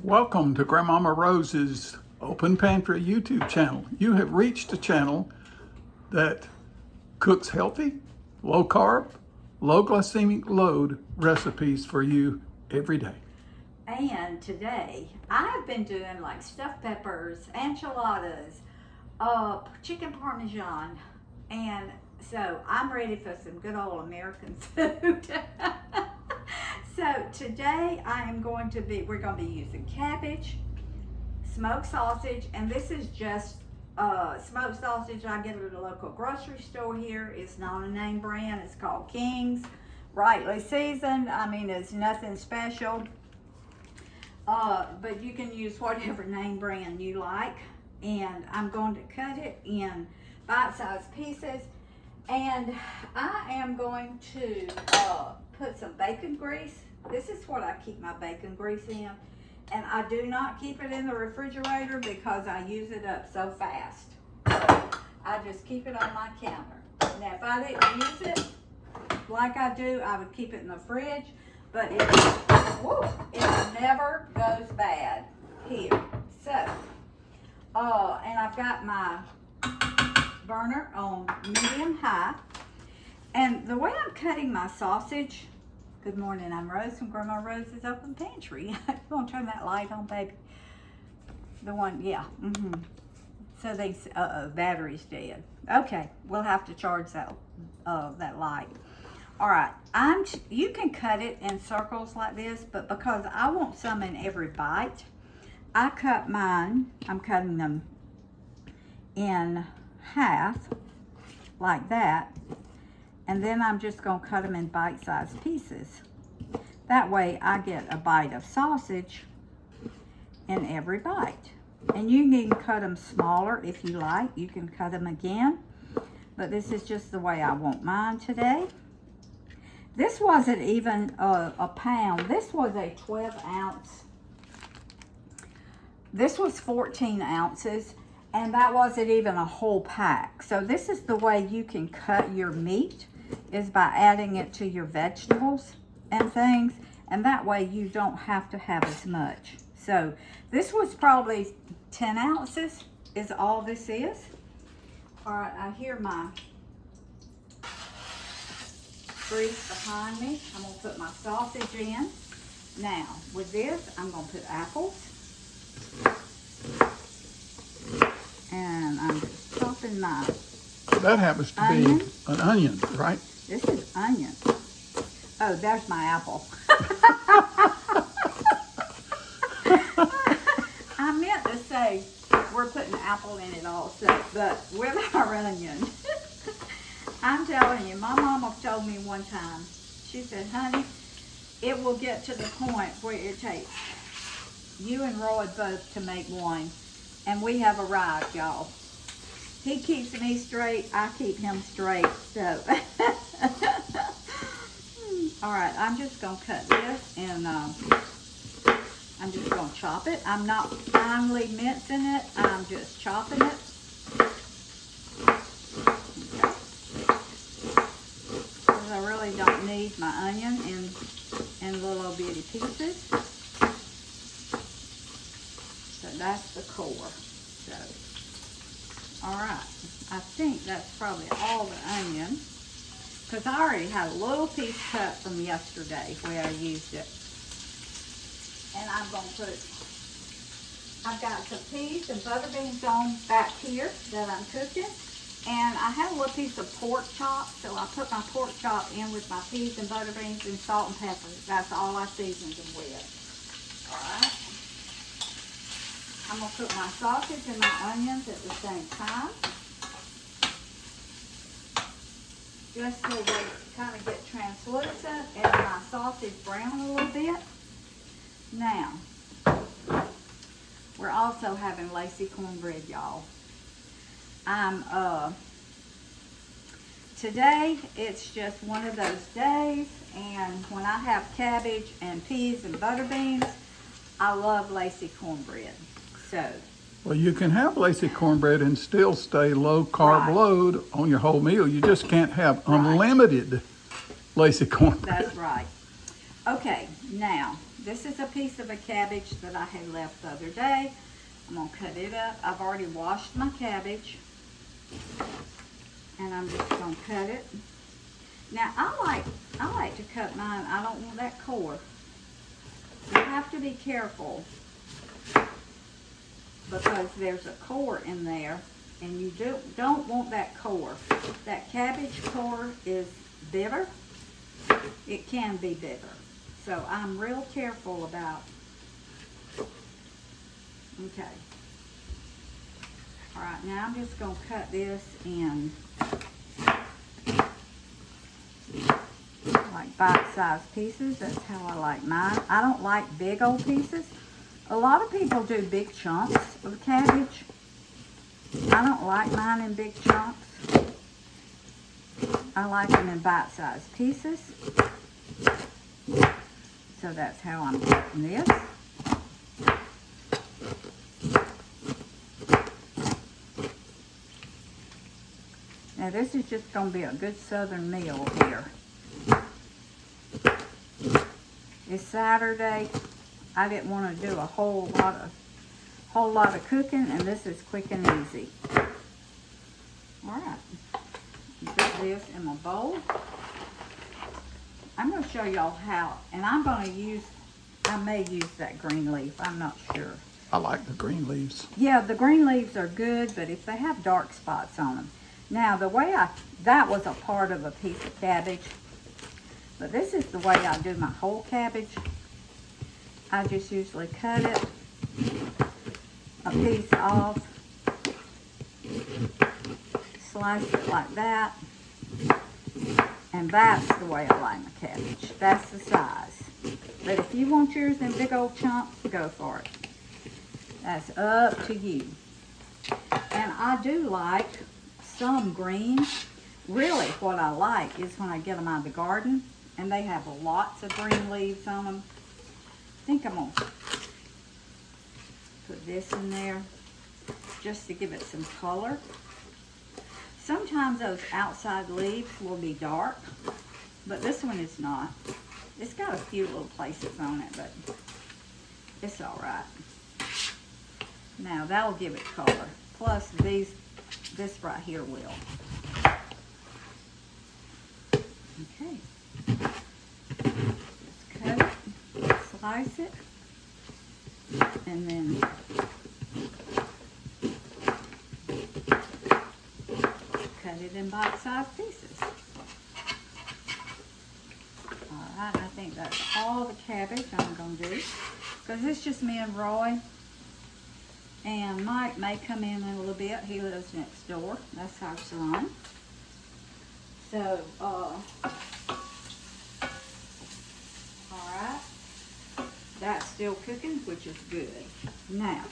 Welcome to Grandmama Rose's Open Pantry YouTube channel. You have reached a channel that cooks healthy, low carb, low glycemic load recipes for you every day. And today I've been doing like stuffed peppers, enchiladas, chicken parmesan, and so I'm ready for some good old American food. So today we're going to be using cabbage, smoked sausage, and this is just smoked sausage I get at a local grocery store here. It's not a name brand. It's called King's, rightly seasoned. I mean, it's nothing special. But you can use whatever name brand you like. And I'm going to cut it in bite-sized pieces. And I am going to put some bacon grease. This is what I keep my bacon grease in. And I do not keep it in the refrigerator because I use it up so fast. So I just keep it on my counter. Now, if I didn't use it like I do, I would keep it in the fridge. But it never goes bad here. So, and I've got my burner on medium high. And the way I'm cutting my sausage, good morning, I'm Rose from Grandma Rose's Open Pantry. You want to turn that light on, baby? The one, yeah. So they, battery's dead. Okay, we'll have to charge that light. All right, you can cut it in circles like this, but because I want some in every bite, I cut mine, I'm cutting them in half, like that, and then I'm just gonna cut them in bite-sized pieces. That way I get a bite of sausage in every bite. And you can cut them smaller if you like. You can cut them again, but this is just the way I want mine today. This wasn't even a pound. This was a 12-ounce. This was 14 ounces, and that wasn't even a whole pack. So this is the way you can cut your meat, is by adding it to your vegetables and things, and that way you don't have to have as much. So this was probably 10 ounces is all this is. All right, I hear my grease behind me. I'm gonna put my sausage in. Now, with this, I'm gonna put apples. And I'm just chopping my That happens to onion. be an onion, right? This is onion. Oh, there's my apple. I meant to say we're putting apple in it also, but with our onion. I'm telling you, my mama told me one time, she said, honey, it will get to the point where it takes you and Roy both to make one, and we have arrived, y'all. He keeps me straight, I keep him straight, so. All right, I'm just gonna cut this, and I'm just gonna chop it. I'm not finely mincing it, I'm just chopping it. Because I really don't need my onion in little bitty pieces. So that's the core. So, all right, I think that's probably all the onion, because I already had a little piece cut from yesterday where I used it. And I've got some peas and butter beans on back here that I'm cooking. And I had a little piece of pork chop, so I put my pork chop in with my peas and butter beans and salt and pepper. That's all I seasoned them with. All right. I'm going to put my sausage and my onions at the same time. Just so they kind of get translucent and my sausage brown a little bit. Now, we're also having Lacey cornbread, y'all. Today, it's just one of those days, and when I have cabbage and peas and butter beans, I love Lacey cornbread. So, Well, you can have Lacey cornbread and still stay low carb load on your whole meal. You just can't have unlimited Lacey cornbread. That's right. Okay, now This is a piece of a cabbage that I had left the other day. I'm gonna cut it up. I've already washed my cabbage. And I'm just gonna cut it. Now I like to cut mine. I don't want that core. You have to be careful because there's a core in there, and you don't want that core. That cabbage core is bitter. It can be bitter. So I'm real careful about. Okay. All right, now I'm just going to cut this in like bite-sized pieces. That's how I like mine. I don't like big old pieces. A lot of people do big chunks of cabbage. I don't like mine in big chunks. I like them in bite-sized pieces. So that's how I'm cutting this. Now this is just going to be a good southern meal here. It's Saturday. I didn't want to do a whole lot of cooking, and this is quick and easy. All right. Put this in my bowl. I'm going to show y'all how, and I'm going to use, I may use that green leaf. I'm not sure. I like the green leaves. Yeah, the green leaves are good, but if they have dark spots on them. Now, the way that was a part of a piece of cabbage, but this is the way I do my whole cabbage. I just usually cut it a piece off, slice it like that, and that's the way I like my cabbage. That's the size. But if you want yours in big old chunks, go for it. That's up to you. And I do like some green. Really, what I like is when I get them out of the garden, and they have lots of green leaves on them. I think I'm going to put this in there just to give it some color. Sometimes those outside leaves will be dark, but this one is not. It's got a few little places on it, but it's all right. Now that'll give it color. Plus this right here will. Okay. Just cut it, slice it, and then cut it in bite-sized pieces. Alright, I think that's all the cabbage I'm going to do. Because it's just me and Roy. And Mike may come in a little bit. He lives next door. That's our son. So, alright. That's still cooking, which is good. Now,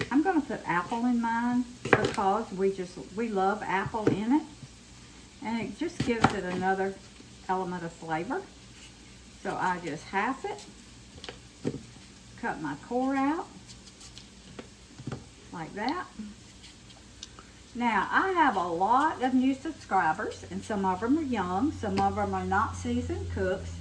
I'm going to put apple in mine because we love apple in it. And it just gives it another element of flavor. So I just half it. Cut my core out like that. Now, I have a lot of new subscribers, and some of them are young, some of them are not seasoned cooks.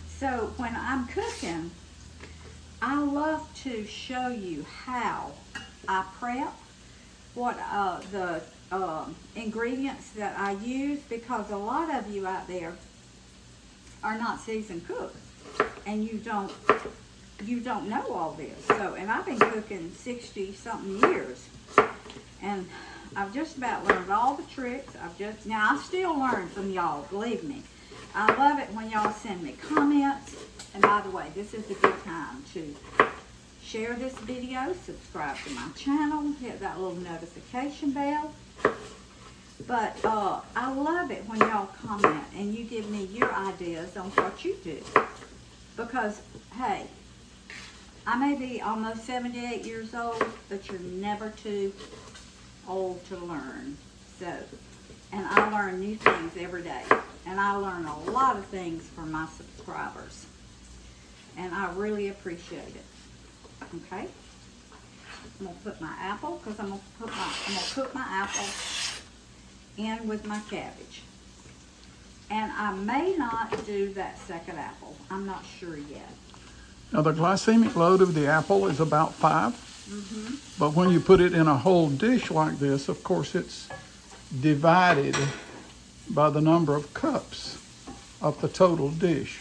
So when I'm cooking, I love to show you how I prep, what the ingredients that I use, because a lot of you out there are not seasoned cooks, and you don't know all this. So, and I've been cooking 60-something years, and I've just about learned all the tricks. Now I still learn from y'all, believe me. I love it when y'all send me comments. And by the way, this is a good time to share this video, subscribe to my channel, hit that little notification bell. But I love it when y'all comment and you give me your ideas on what you do. Because, hey, I may be almost 78 years old, but you're never too old to learn. So, and I learn new things every day. And I learn a lot of things from my subscribers. And I really appreciate it. Okay? I'm going to put my apple, because I'm going to cook my apple in with my cabbage. And I may not do that second apple. I'm not sure yet. Now the glycemic load of the apple is about 5. But when you put it in a whole dish like this, of course it's divided by the number of cups of the total dish.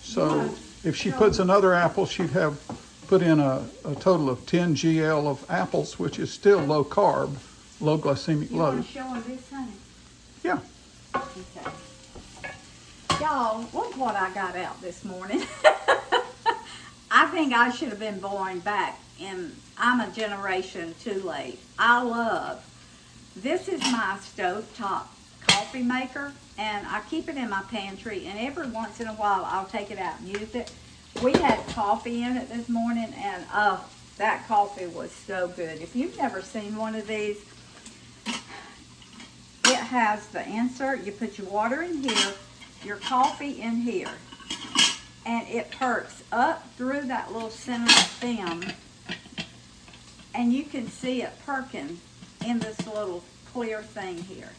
So if she puts another apple, she'd have put in a total of 10 GL of apples, which is still low carb, low glycemic You load. want to show them this, honey? Yeah. Okay. Y'all, look what I got out this morning. I think I should have been born back, and I'm a generation too late. This is my stovetop coffee maker, and I keep it in my pantry, and every once in a while I'll take it out and use it. We had coffee in it this morning, and that coffee was so good. If you've never seen one of these, it has the insert. You put your water in here, your coffee in here, and it perks up through that little center stem, and you can see it perking in this little clear thing here.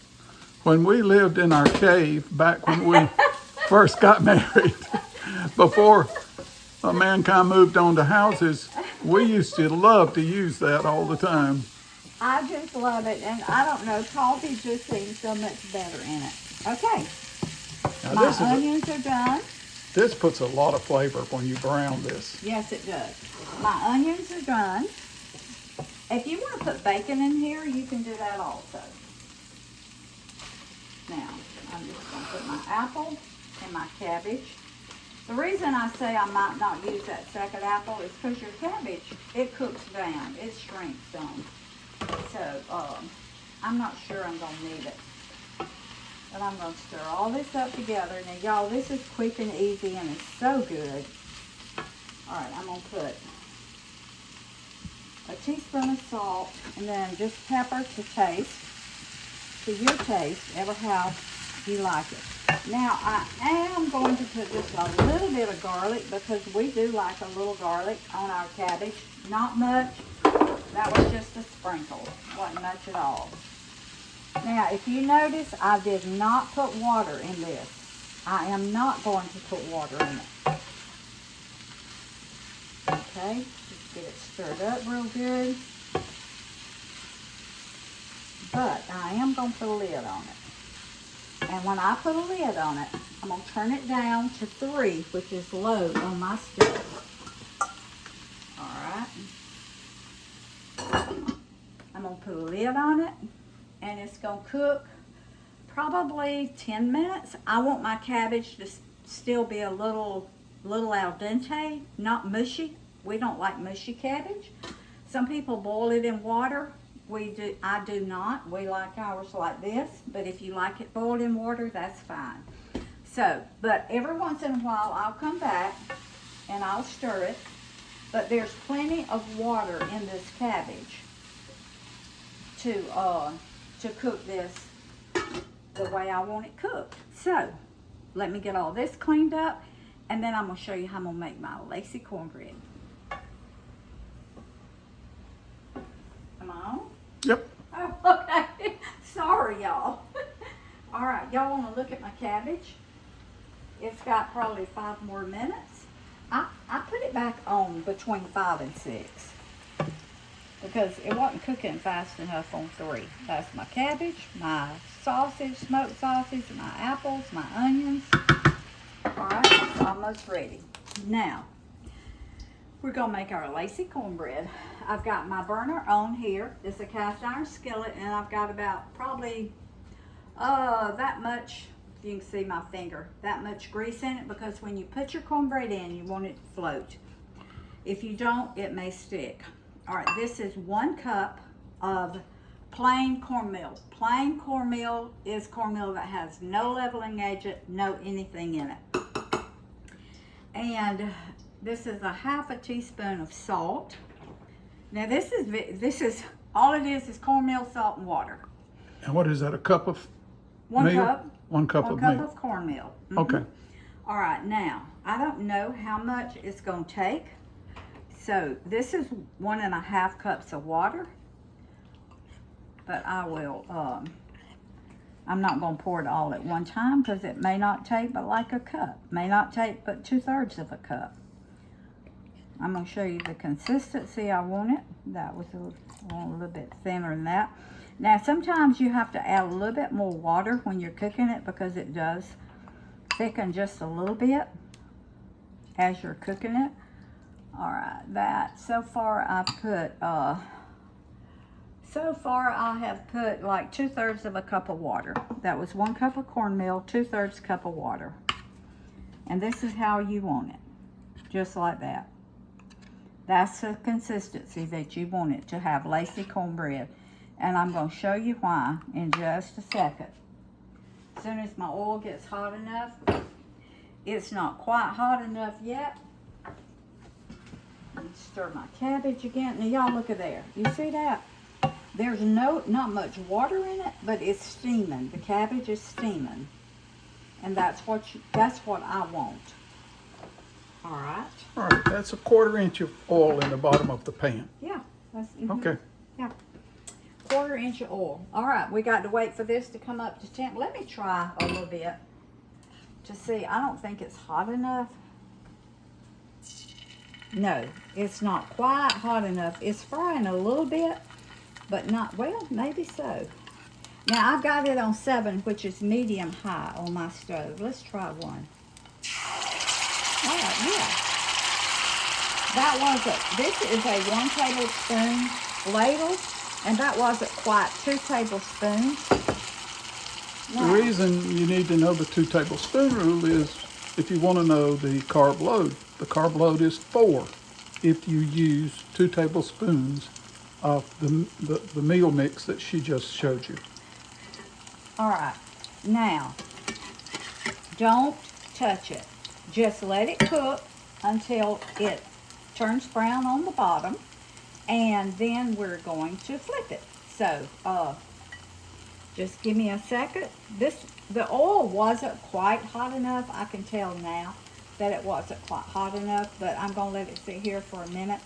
When we lived in our cave back when we first got married, before mankind moved on to houses, we used to love to use that all the time. I just love it, and I don't know, coffee just seems so much better in it. Okay, Now my onions are done. This puts a lot of flavor when you brown this. Yes, it does. My onions are done. If you want to put bacon in here, you can do that also. Now, I'm just going to put my apple and my cabbage. The reason I say I might not use that second apple is because your cabbage, it cooks down. It shrinks some. So, I'm not sure I'm going to need it. But I'm going to stir all this up together. Now, y'all, this is quick and easy, and it's so good. All right, I'm going to put a teaspoon of salt, and then just pepper to taste, to your taste, ever how you like it. Now, I am going to put just a little bit of garlic, because we do like a little garlic on our cabbage. Not much. That was just a sprinkle. Wasn't much at all. Now, if you notice, I did not put water in this. I am not going to put water in it. Okay, just get it stirred up real good. But I am going to put a lid on it. And when I put a lid on it, I'm going to turn it down to 3, which is low on my stove. Alright. I'm going to put a lid on it, and it's going to cook probably 10 minutes. I want my cabbage to still be a little al dente, not mushy. We don't like mushy cabbage. Some people boil it in water. I do not. We like ours like this, but if you like it boiled in water, that's fine. So, but every once in a while, I'll come back and I'll stir it. But there's plenty of water in this cabbage to cook this the way I want it cooked. So, let me get all this cleaned up, and then I'm going to show you how I'm going to make my Lacey cornbread. Come on. Yep. Oh, okay. Sorry, y'all. All right, y'all want to look at my cabbage? It's got probably 5 more minutes. I put it back on between 5 and 6 because it wasn't cooking fast enough on 3. That's my cabbage, my sausage, smoked sausage, my apples, my onions. All right, it's almost ready. Now, we're going to make our Lacey cornbread. I've got my burner on here. It's a cast iron skillet, and I've got about probably that much, if you can see my finger, that much grease in it, because when you put your cornbread in, you want it to float. If you don't, it may stick. All right, this is 1 cup of plain cornmeal. Plain cornmeal is cornmeal that has no leveling agent, no anything in it. And this is a 1/2 teaspoon of salt. Now this is all it is cornmeal, salt, and water. And what is that, a cup of 1 meal? cup. 1 cup of 1 cup meal. of cornmeal. Okay. All right, now, I don't know how much it's going to take. So this is 1.5 cups of water. But I will, I'm not going to pour it all at one time because it may not take but like a cup. May not take but 2/3 of a cup. I'm going to show you the consistency I want it. That was a little bit thinner than that. Now, sometimes you have to add a little bit more water when you're cooking it because it does thicken just a little bit as you're cooking it. All right, that so far I have put like 2/3 of a cup of water. That was 1 cup of cornmeal, 2/3 cup of water. And this is how you want it, just like that. That's the consistency that you want it to have, Lacey cornbread. And I'm going to show you why in just a second. As soon as my oil gets hot enough, it's not quite hot enough yet. Stir my cabbage again. Now y'all look at there. You see that? There's not much water in it, but it's steaming. The cabbage is steaming. And that's what I want. All right. All right, that's 1/4 inch of oil in the bottom of the pan. Yeah. Okay. Yeah. 1/4 inch of oil. All right, we got to wait for this to come up to temp. Let me try a little bit to see. I don't think it's hot enough. No, it's not quite hot enough. It's frying a little bit, but not, well, maybe so. Now, I've got it on 7, which is medium high on my stove. Let's try one. All right, yeah. That wasn't, this is a 1 tablespoon ladle, and that wasn't quite 2 tablespoons. The reason you need to know the 2 tablespoon rule is if you want to know the carb load. The carb load is 4 if you use 2 tablespoons of the meal mix that she just showed you. All right, now, don't touch it. Just let it cook until it turns brown on the bottom, and then we're going to flip it. So, just give me a second. The oil wasn't quite hot enough. I can tell now that it wasn't quite hot enough, but I'm going to let it sit here for a minute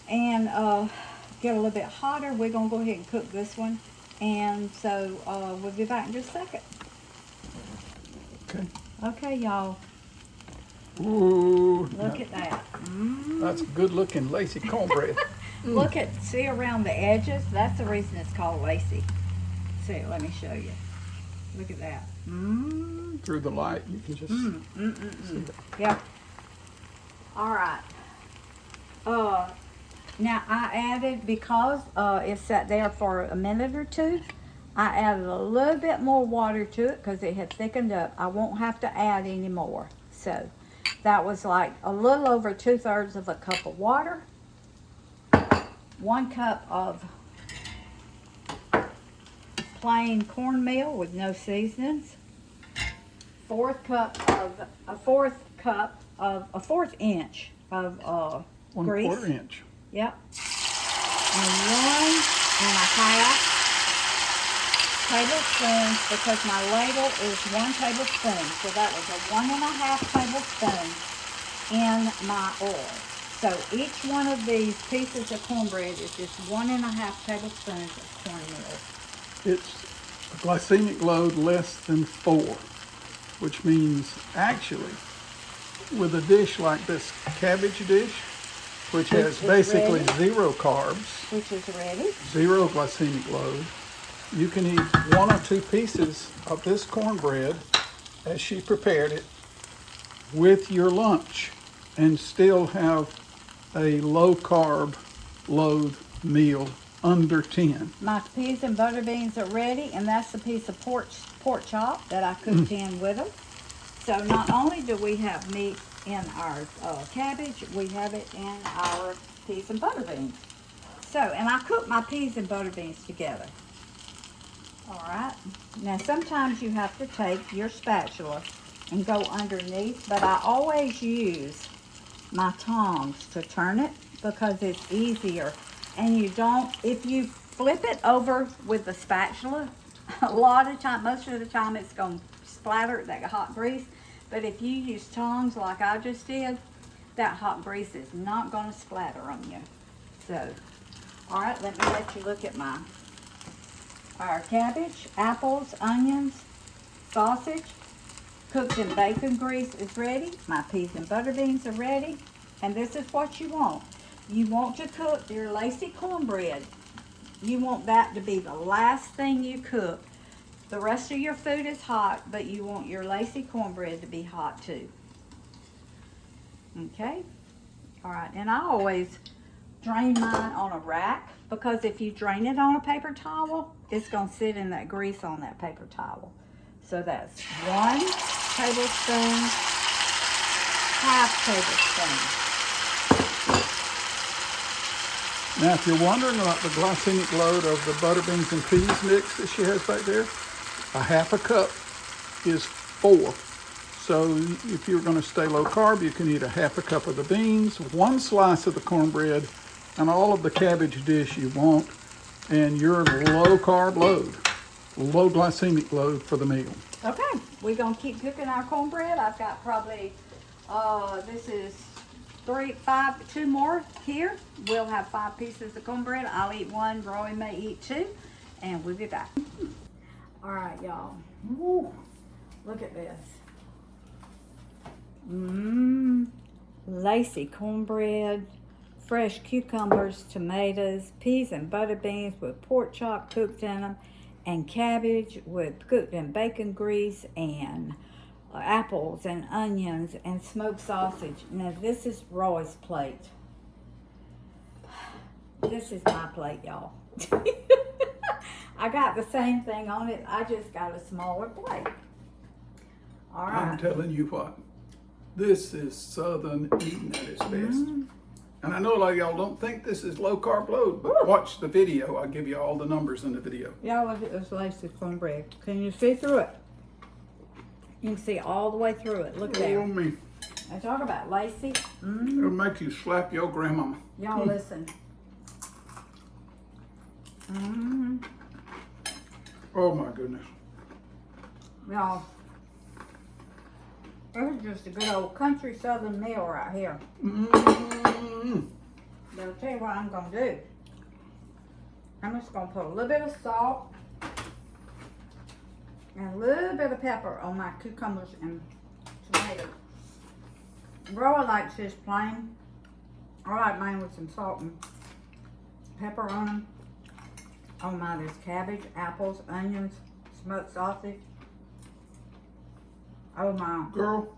and get a little bit hotter. We're going to go ahead and cook this one, and so we'll be back in just a second. Okay. Okay, y'all. Ooh. Look at that. That's good looking Lacey cornbread. See around the edges? That's the reason it's called Lacey. See, let me show you. Look at that. Through the light, you can just see that. Yep. All right. Now I added, because it sat there for a minute or two, I added a little bit more water to it because it had thickened up. I won't have to add any more. So that was like a little over 2/3 of a cup of water, 1 cup of plain cornmeal with no seasonings, a 1/4 inch of grease. 1/4 inch. Yep. And 1.5 tablespoons, because my ladle is 1 tablespoon. So that was a 1.5 tablespoon in my oil. So each one of these pieces of cornbread is just 1.5 tablespoons of cornmeal. It's a glycemic load less than 4, which means actually with a dish like this cabbage dish, which has basically ready. 0 carbs, Which is ready. 0 glycemic load, you can eat 1 or 2 pieces of this cornbread as she prepared it with your lunch and still have a low carb load meal under 10. My peas and butter beans are ready, and that's the piece of pork chop that I cooked in with them. So not only do we have meat in our cabbage, we have it in our peas and butter beans. So, and I cook my peas and butter beans together. All right. Now, sometimes you have to take your spatula and go underneath, but I always use my tongs to turn it because it's easier. And you don't, if you flip it over with the spatula, a lot of time, most of the time it's going to splatter that hot grease. But if you use tongs like I just did, that hot grease is not going to splatter on you. So, all right, let me let you look at my Our cabbage, apples, onions, sausage, cooked in bacon grease is ready. My peas and butter beans are ready. And this is what you want. You want to cook your Lacey cornbread. You want that to be the last thing you cook. The rest of your food is hot, but you want your Lacey cornbread to be hot too. Okay? All right, and I always drain mine on a rack, because if you drain it on a paper towel, it's gonna sit in that grease on that paper towel. So that's 1 tablespoon, half tablespoon. Now, if you're wondering about the glycemic load of the butter beans and peas mix that she has back there, a half a cup is 4. So if you're going to stay low carb, you can eat a half a cup of the beans, 1 slice of the cornbread, and all of the cabbage dish you want, and your low carb load, low glycemic load for the meal. Okay, we're gonna keep cooking our cornbread. I've got probably, this is 2 more here. We'll have 5 pieces of cornbread. I'll eat 1, Roy may eat 2, and we'll be back. All right, y'all. Look at this. Lacey cornbread, fresh cucumbers, tomatoes, peas and butter beans with pork chop cooked in them, and cabbage with cooked in bacon grease, and apples and onions and smoked sausage. Now this is Roy's plate. This is my plate, y'all. I got the same thing on it. I just got a smaller plate. All right. I'm telling you what, this is Southern eating at its best. And I know a lot of y'all don't think this is low carb load, but watch the video. I'll give you all the numbers in the video. Y'all, look at this Lacey cornbread. Can you see through it? You can see all the way through it. Look at Oh, that. me. I talk about Lacey. It'll make you slap your grandmama. Y'all listen. Oh my goodness. Y'all, this is just a good old country southern meal right here. But I'll tell you what I'm gonna do. I'm just gonna put a little bit of salt and a little bit of pepper on my cucumbers and tomatoes. Roy likes his plain. I like mine with some salt and pepper on them. Oh my, there's cabbage, apples, onions, smoked sausage. Oh my. Girl,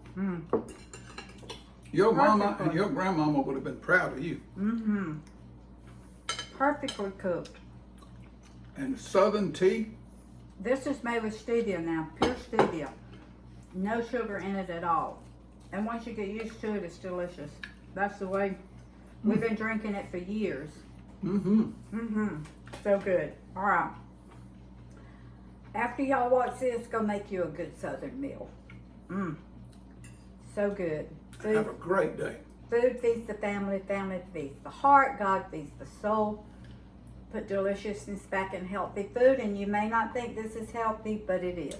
your mama and your grandmama would have been proud of you. Perfectly cooked. And Southern tea, This is made with stevia now, pure stevia. No sugar in it at all. And once you get used to it, it's delicious. That's the way we've been drinking it for years. So good. All right. After y'all watch this, it's gonna make you a good Southern meal. So good. have a great day. Food feeds the family, family feeds the heart, God feeds the soul. Put deliciousness back in healthy food, and you may not think this is healthy, but it is.